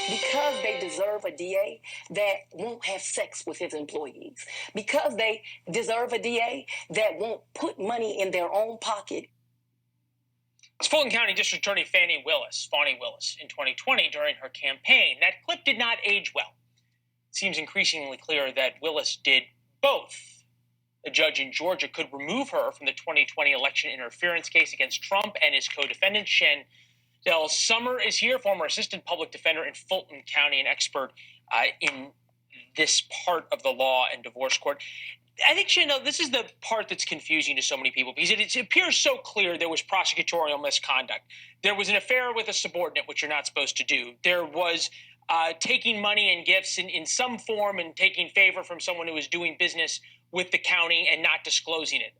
because they deserve a DA that won't have sex with his employees, because they deserve a DA that won't put money in their own pocket. It's Fulton County District Attorney Fani Willis in 2020 during her campaign. That clip did not age well. It seems increasingly clear that Willis did both. A judge in Georgia could remove her from the 2020 election interference case against Trump and his co-defendant. Chandelle Summer is here, former assistant public defender in Fulton County, an expert in this part of the law and divorce court. I think, Chandelle, this is the part that's confusing to so many people because it appears so clear there was prosecutorial misconduct. There was an affair with a subordinate, which you're not supposed to do. There was taking money and gifts in some form and taking favor from someone who was doing business with the county and not disclosing it,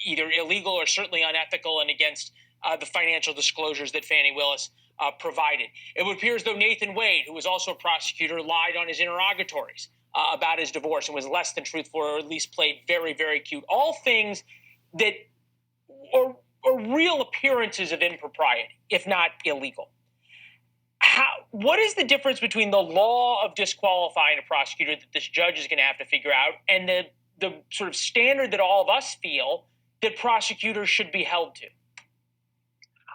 either illegal or certainly unethical and against the financial disclosures that Fani Willis provided. It would appear as though Nathan Wade, who was also a prosecutor, lied on his interrogatories about his divorce and was less than truthful, or at least played very, very cute. All things that are real appearances of impropriety, if not illegal. What is the difference between the law of disqualifying a prosecutor that this judge is going to have to figure out and the sort of standard that all of us feel that prosecutors should be held to?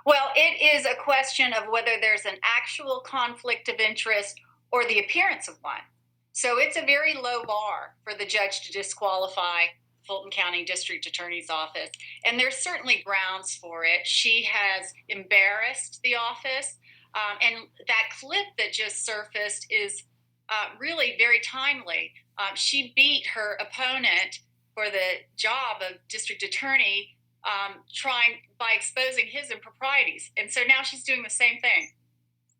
Well, it is a question of whether there's an actual conflict of interest or the appearance of one. So it's a very low bar for the judge to disqualify Fulton County District Attorney's Office. And there's certainly grounds for it. She has embarrassed the office. And that clip that just surfaced is really very timely. She beat her opponent for the job of district attorney by exposing his improprieties. And so now she's doing the same thing.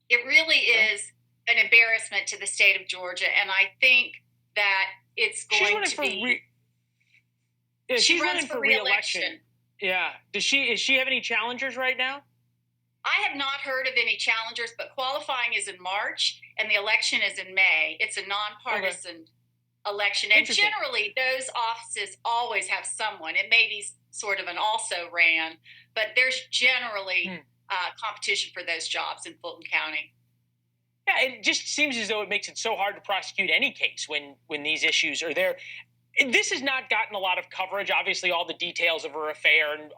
It really is an embarrassment to the state of Georgia, and I think that it's going to be. She's running for re-election. Yeah. Is she have any challengers right now? I have not heard of any challengers, but qualifying is in March, and the election is in May. It's a nonpartisan election, and generally those offices always have someone. It may be sort of an also-ran, but there's generally competition for those jobs in Fulton County. Yeah, it just seems as though it makes it so hard to prosecute any case when these issues are there. This has not gotten a lot of coverage. Obviously, all the details of her affair and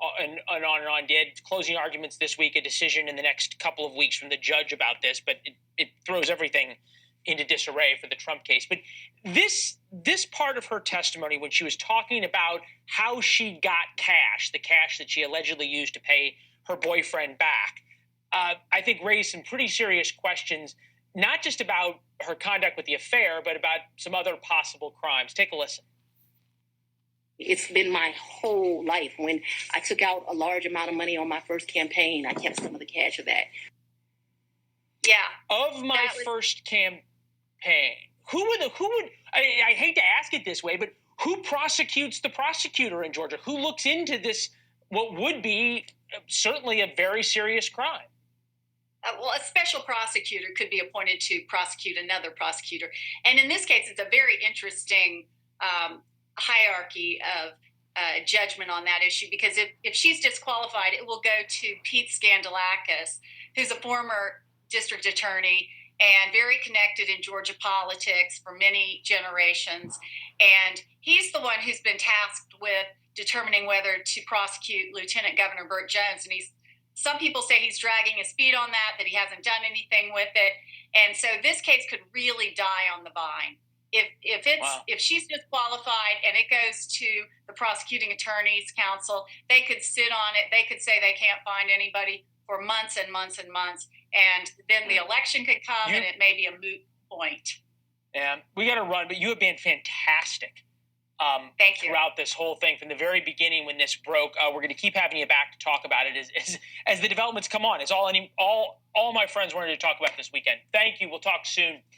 on and on did. Closing arguments this week, a decision in the next couple of weeks from the judge about this, but it throws everything into disarray for the Trump case. But this part of her testimony, when she was talking about how she got cash, the cash that she allegedly used to pay her boyfriend back, I think raised some pretty serious questions, not just about her conduct with the affair, but about some other possible crimes. Take a listen. It's been my whole life. When I took out a large amount of money on my first campaign, I kept some of the cash of that. Yeah. Of my first campaign, who would I hate to ask it this way, but who prosecutes the prosecutor in Georgia? Who looks into this, what would be certainly a very serious crime? Well, a special prosecutor could be appointed to prosecute another prosecutor. And in this case, it's a very interesting hierarchy of judgment on that issue, because if she's disqualified, it will go to Pete Scandalakis, who's a former district attorney and very connected in Georgia politics for many generations. And he's the one who's been tasked with determining whether to prosecute Lieutenant Governor Burt Jones. And some people say he's dragging his feet on that he hasn't done anything with it. And so this case could really die on the vine. If she's disqualified and it goes to the prosecuting attorney's council, they could sit on it. They could say they can't find anybody for months and months and months. And then the election could come and it may be a moot point. Yeah, we got to run, but you have been fantastic. Thank you. Throughout this whole thing, from the very beginning when this broke, we're going to keep having you back to talk about it as the developments come on. It's all my friends wanted to talk about this weekend. Thank you. We'll talk soon.